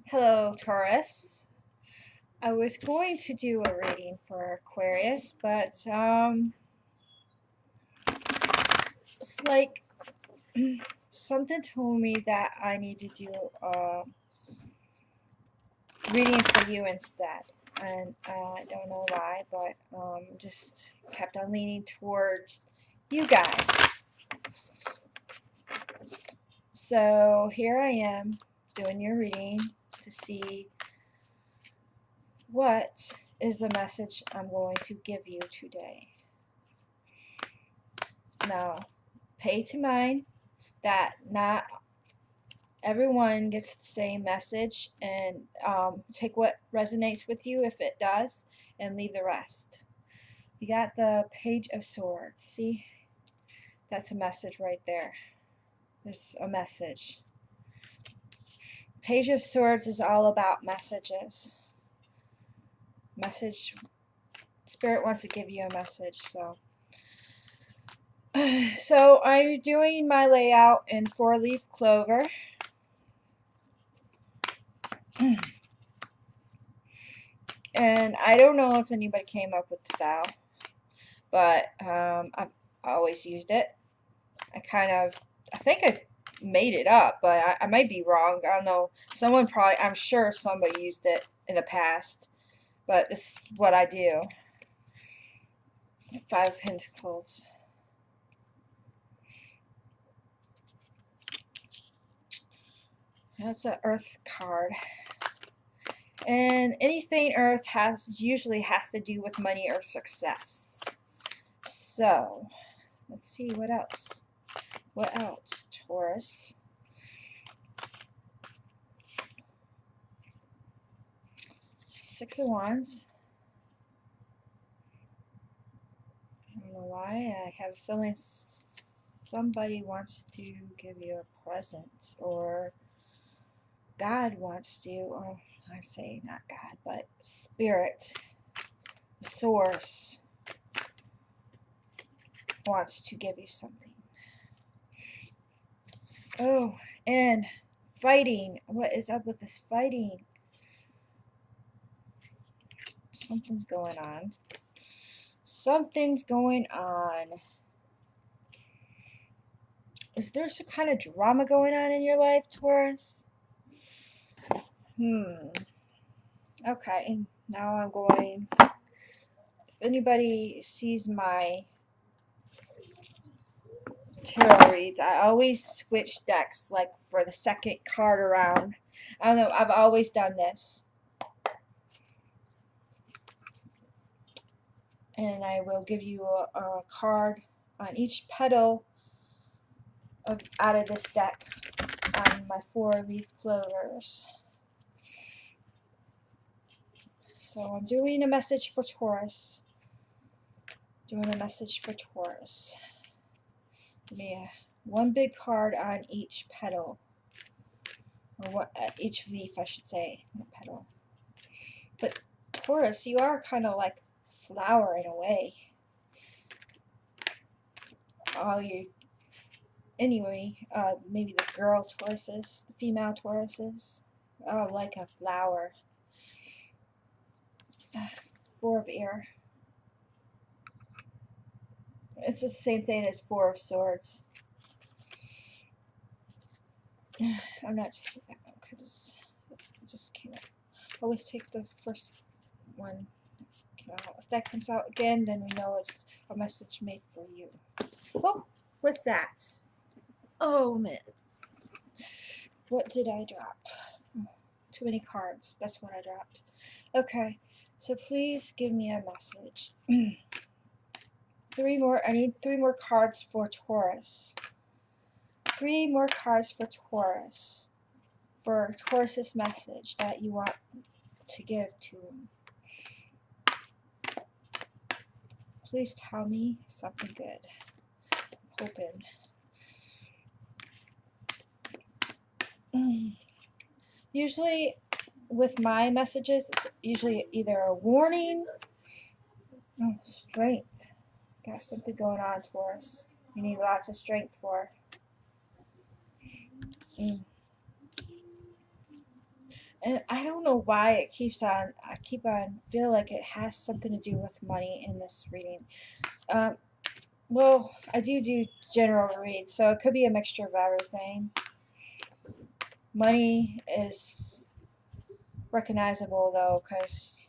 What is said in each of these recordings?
Hello, Taurus. I was going to do a reading for Aquarius, but it's like something told me that I need to do a reading for you instead. And I don't know why, but just kept on leaning towards you guys. So here I am doing your reading to see what is the message I'm going to give you today. Now, pay to mind that not everyone gets the same message, and take what resonates with you if it does, and leave the rest. You got the Page of Swords. See? That's a message right there. There's a message. Page of Swords is all about messages. Spirit wants to give you a message, so I'm doing my layout in 4-leaf clover. And I don't know if anybody came up with the style, but I've always used it. I think I made it up, but I might be wrong. I don't know. I'm sure somebody used it in the past, but this is what I do. 5 of Pentacles. That's an Earth card. And anything Earth usually has to do with money or success. So, let's see what else. What else, Taurus? Six of Wands. I don't know why. I have a feeling somebody wants to give you a present, or God wants to, or I say not God, but Spirit, the Source, wants to give you something. Oh, and fighting. What is up with this fighting? Something's going on. Something's going on. Is there some kind of drama going on in your life, Taurus? Okay, now I'm going. If anybody sees my tarot reads, I always switch decks, like for the second card around. I don't know, I've always done this. And I will give you a card on each petal out of this deck on my 4-leaf clovers. So I'm doing a message for Taurus. Give me one big card on each petal. Or each leaf, I should say, not petal. But Taurus, you are kind of like a flower in a way. Anyway, maybe the girl Tauruses, the female Tauruses, like a flower. 4 of Air. It's the same thing as 4 of Swords. I'm not taking that one because it just came out. Always take the first one. If that comes out again, then we know it's a message made for you. Oh, what's that? Oh, man. What did I drop? Too many cards. That's what I dropped. Okay, so please give me a message. 3 more. I need 3 more cards for Taurus. 3 more cards for Taurus. For Taurus's message that you want to give to him. Please tell me something good. I'm hoping. Usually, with my messages, it's usually either a warning. Oh, strength. Got something going on, Taurus. You need lots of strength for. And I don't know why it keeps on, I keep on feel like it has something to do with money in this reading. Well, I do general reads, so it could be a mixture of everything. Money is recognizable though, because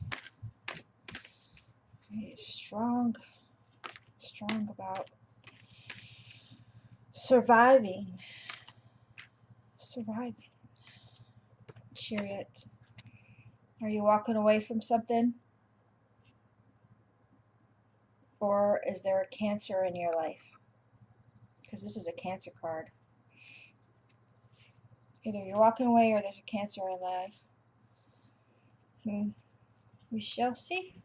he's strong about surviving. Chariot. Are you walking away from something? Or is there a Cancer in your life? Because this is a Cancer card. Either you're walking away or there's a Cancer in life. We shall see.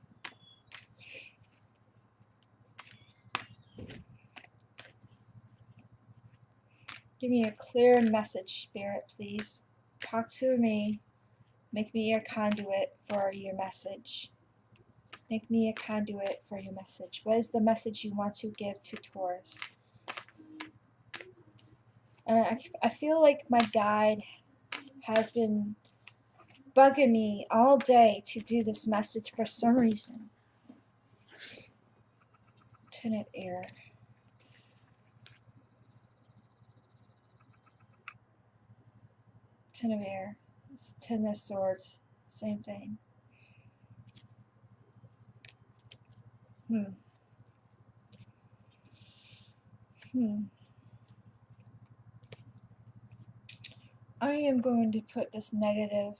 Give me a clear message, Spirit, please. Talk to me. Make me a conduit for your message. Make me a conduit for your message. What is the message you want to give to Taurus? And I feel like my guide has been bugging me all day to do this message for some reason. Ten of Air. Ten of Air. It's Ten of Swords. Same thing. I am going to put this negative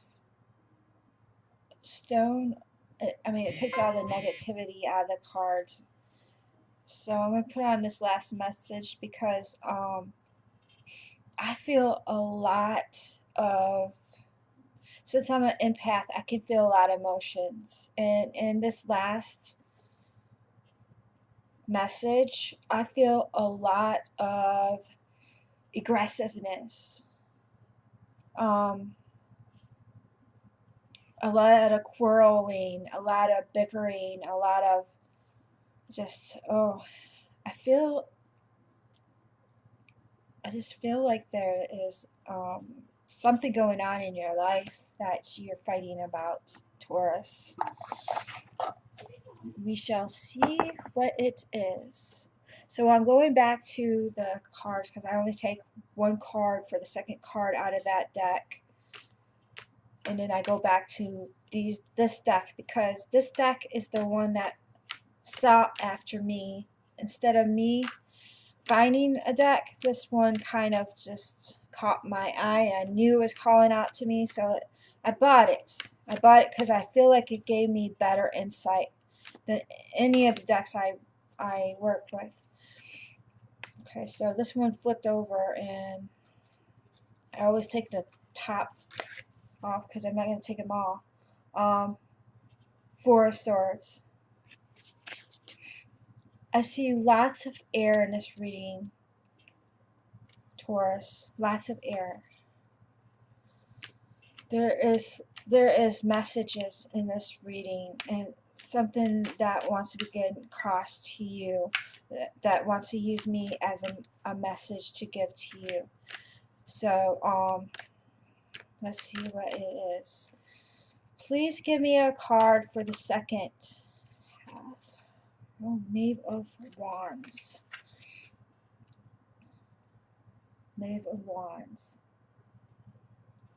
stone. I mean, it takes all the negativity out of the cards. So I'm going to put on this last message because I feel a lot of, since I'm an empath, I can feel a lot of emotions. And in this last message, I feel a lot of aggressiveness. A lot of quarreling, a lot of bickering, a lot of just, I just feel like there is something going on in your life that you're fighting about, Taurus. We shall see what it is. So I'm going back to the cards because I only take one card for the second card out of that deck. And then I go back to this deck because this deck is the one that sought after me. Instead of me finding a deck, this one kind of just caught my eye. I knew it was calling out to me, so I bought it. I bought it because I feel like it gave me better insight than any of the decks I worked with. Okay, so this one flipped over, and I always take the top off because I'm not going to take them all. Four of Swords. I see lots of air in this reading, Taurus. Lots of air. There is messages in this reading, and something that wants to be getting across to you, that wants to use me as a message to give to you. So let's see what it is. Please give me a card for the second half. Oh, Knave of Wands. Knave of Wands.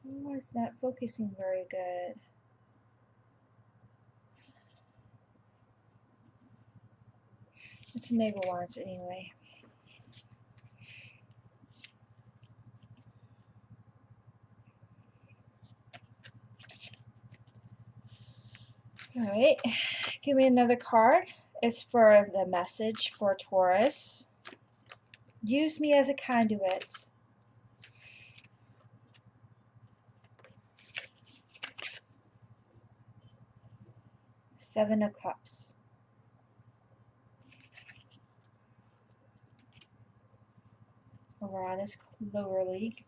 Oh, it's not focusing very good. It's a Knave of Wands anyway. Alright, give me another card. It's for the message for Taurus. Use me as a conduit. Seven of Cups. Over on this lower league.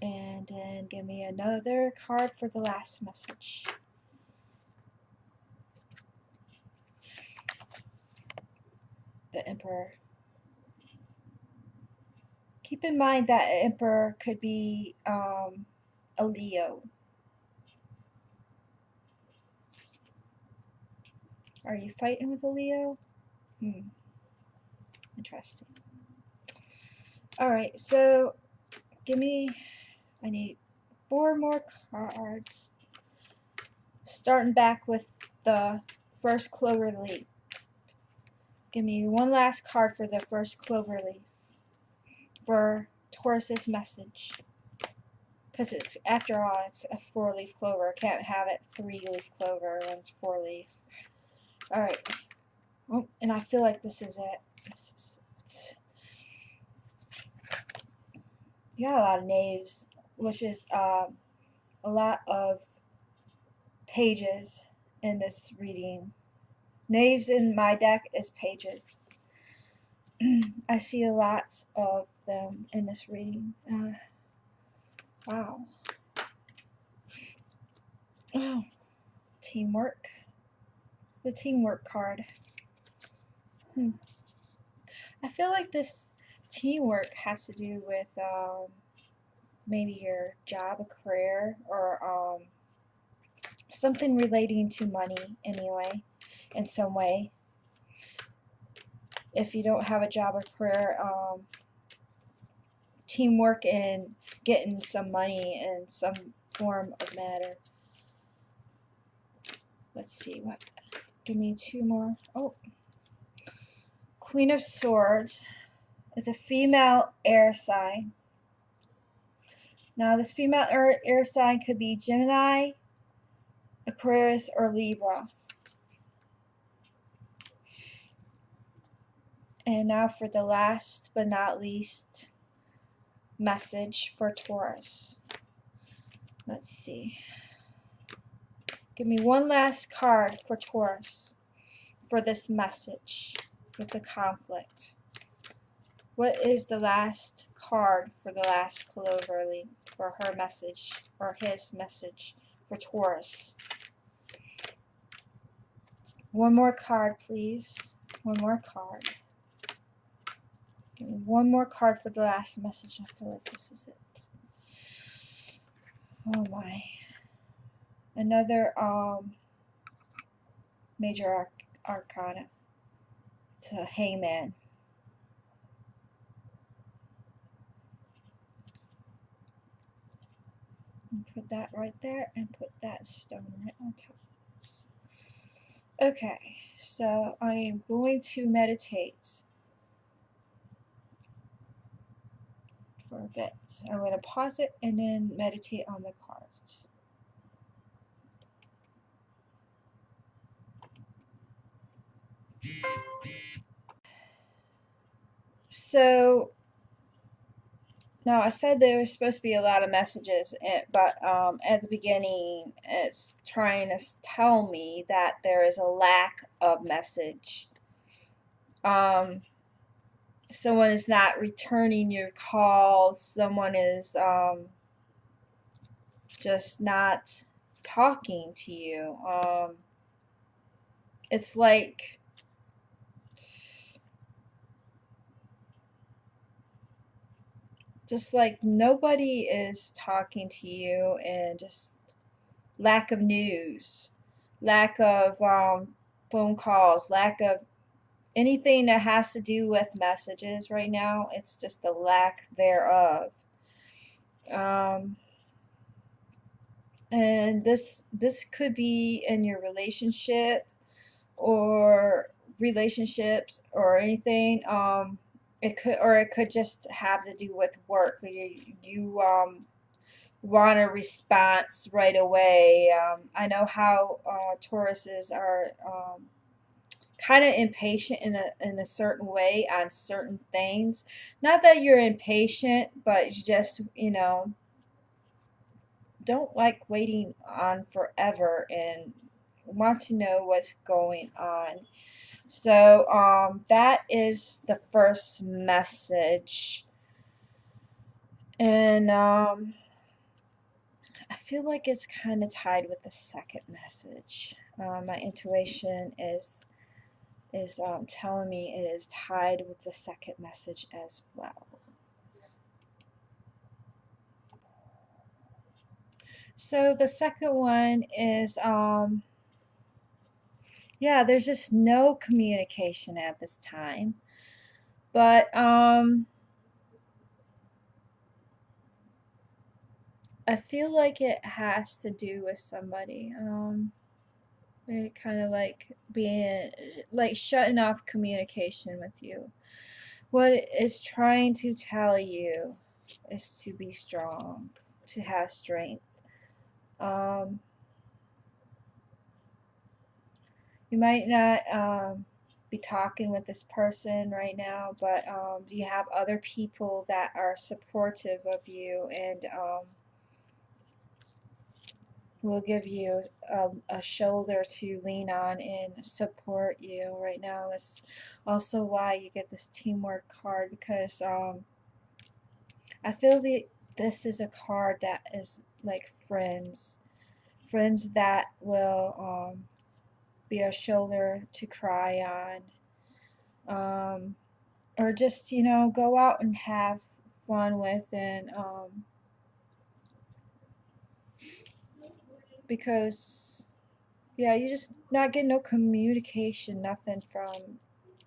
And then give me another card for the last message. The Emperor. keep in mind that Emperor could be a Leo. Are you fighting with a Leo? Interesting. Alright, so I need 4 more cards. Starting back with the first clover leaf. Give me one last card for the first clover leaf. For Taurus's message. Because it's, after all, it's a 4-leaf clover. I can't have it 3-leaf clover when it's 4-leaf. Alright. Oh, and I feel like this is it. You got a lot of knaves, which is a lot of pages in this reading. Knaves in my deck is pages. I see a lot of them in this reading. Wow. Oh, teamwork. The teamwork card. I feel like this teamwork has to do with maybe your job, a career, or something relating to money anyway, in some way. If you don't have a job or career, teamwork and getting some money in some form of matter. Let's see what. Give me 2 more. Oh, Queen of Swords is a female air sign. Now, this female air sign could be Gemini, Aquarius, or Libra. And now for the last but not least message for Taurus. Let's see. Give me one last card for Taurus for this message with the conflict. What is the last card for the last clover leaf for her message or his message for Taurus? One more card, please. One more card. Give me one more card for the last message. I feel like this is it. Oh my. Another major arcana. It's a hangman. And put that right there and put that stone right on top of it. Okay, so I am going to meditate for a bit. I'm going to pause it and then meditate on the cards. So now I said there was supposed to be a lot of messages, but at the beginning it's trying to tell me that there is a lack of message. Someone is not returning your calls. Someone is just not talking to you. It's like just like nobody is talking to you, and just lack of news, lack of phone calls, lack of anything that has to do with messages right now. It's just a lack thereof. And this could be in your relationship or relationships or anything. It could just have to do with work. You want a response right away. I know how Tauruses are kind of impatient in a certain way on certain things. Not that you're impatient, but you just, don't like waiting on forever and want to know what's going on. So that is the first message. And I feel like it's kind of tied with the second message. My intuition is telling me it is tied with the second message as well. So the second one is yeah, there's just no communication at this time. But I feel like it has to do with somebody. It kind of like being like shutting off communication with you. What it's trying to tell you is to be strong, to have strength. Um, you might not be talking with this person right now, but you have other people that are supportive of you and will give you a shoulder to lean on and support you right now. That's also why you get this teamwork card because I feel this is a card that is like friends that will be a shoulder to cry on, or just go out and have fun with, and because yeah, you just not getting no communication, nothing from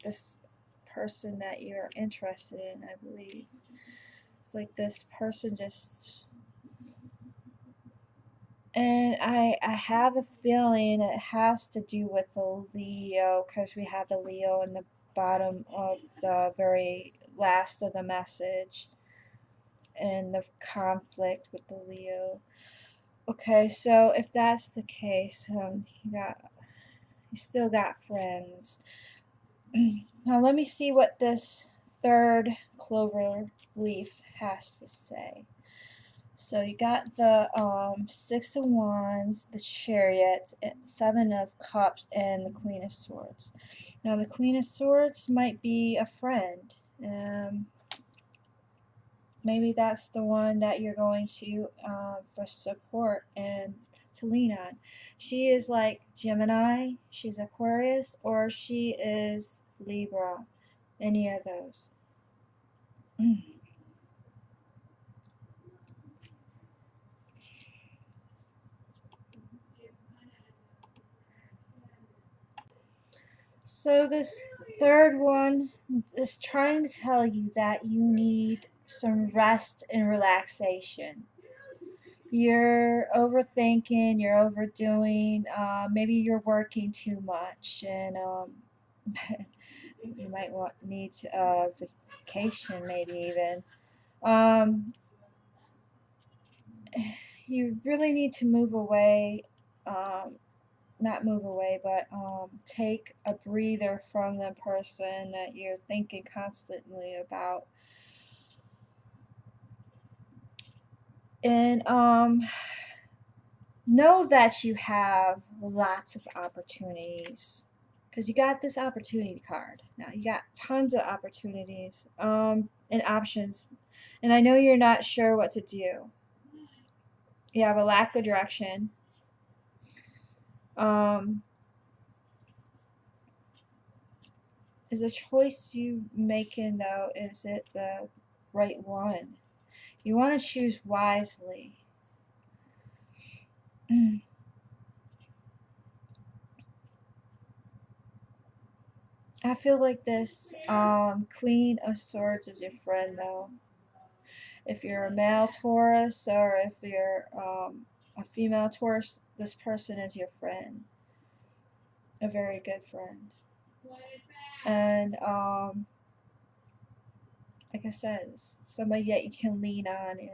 this person that you're interested in. I believe it's like this person just. And I have a feeling it has to do with the Leo because we had the Leo in the bottom of the very last of the message and the conflict with the Leo. Okay, so if that's the case, you still got friends. Now let me see what this third clover leaf has to say. So you got the Six of Wands, the Chariot, Seven of Cups, and the Queen of Swords. Now the Queen of Swords might be a friend. Maybe that's the one that you're going to for support and to lean on. She is like Gemini, she's Aquarius, or she is Libra. Any of those. So this third one is trying to tell you that you need some rest and relaxation. You're overthinking, you're overdoing, maybe you're working too much, and you might need vacation, maybe even. Um, you really need to move away, um, not move away, but take a breather from the person that you're thinking constantly about. And know that you have lots of opportunities because you got this opportunity card. Now you got tons of opportunities and options. And I know you're not sure what to do. You have a lack of direction. Um, is the choice you making though, is it the right one? You want to choose wisely. I feel like this Queen of Swords is your friend though. If you're a male Taurus or if you're a female Taurus, this person is your friend, a very good friend. And like I said, it's somebody that you can lean on and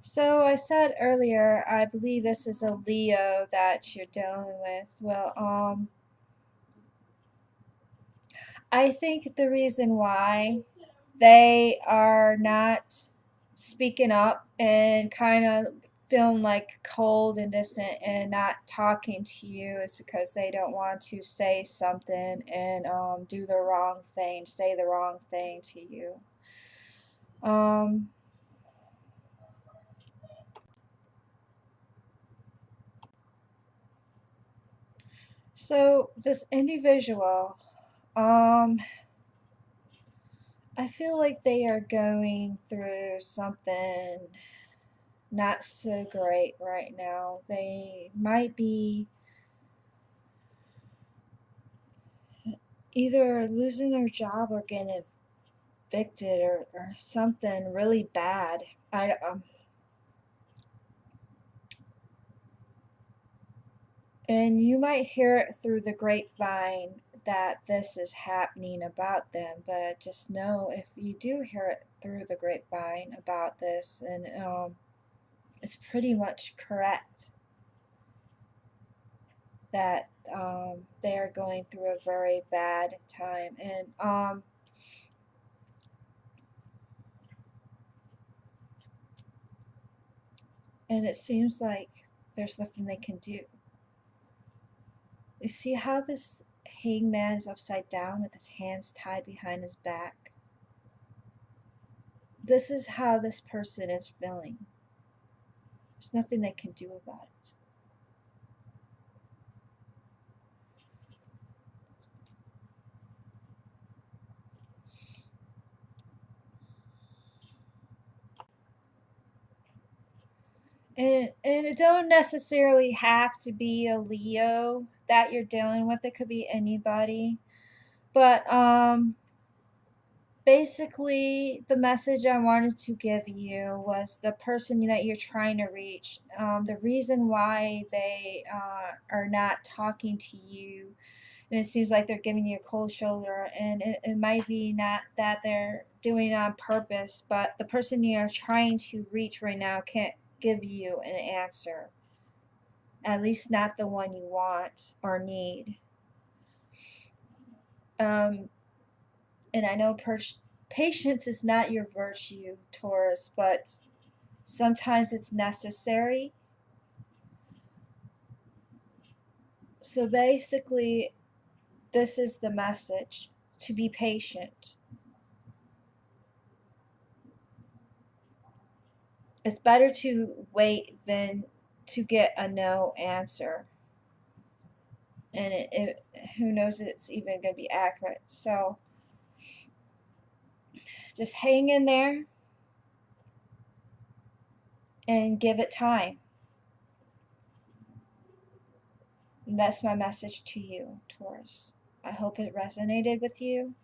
so I said earlier, I believe this is a Leo that you're dealing with. Well, I think the reason why they are not speaking up and kind of feeling like cold and distant and not talking to you is because they don't want to say something and do the wrong thing, say the wrong thing to you. Um, So this individual, I feel like they are going through something not so great right now. They might be either losing their job or getting evicted or something really bad. And you might hear it through the grapevine that this is happening about them, but just know if you do hear it through the grapevine about this, and it's pretty much correct that they are going through a very bad time, and it seems like there's nothing they can do. You see how this hangman is upside down with his hands tied behind his back? This is how this person is feeling. There's nothing they can do about it. And it don't necessarily have to be a Leo that you're dealing with. It could be anybody. But basically the message I wanted to give you was the person that you're trying to reach. The reason why they are not talking to you, and it seems like they're giving you a cold shoulder, and it might be not that they're doing it on purpose, but the person you're trying to reach right now can't give you an answer, at least not the one you want or need. um, and I know patience is not your virtue, Taurus, but sometimes it's necessary. So basically, this is the message: to be patient. It's better to wait than to get a no answer. And who knows if it's even going to be accurate. So just hang in there and give it time. And that's my message to you, Taurus. I hope it resonated with you.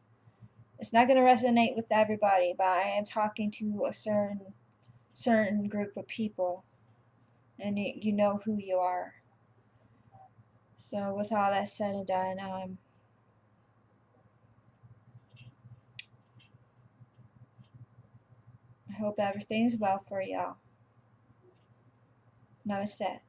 It's not going to resonate with everybody, but I am talking to a certain group of people, and you know who you are. So with all that said and done, I hope everything's well for y'all. Namaste.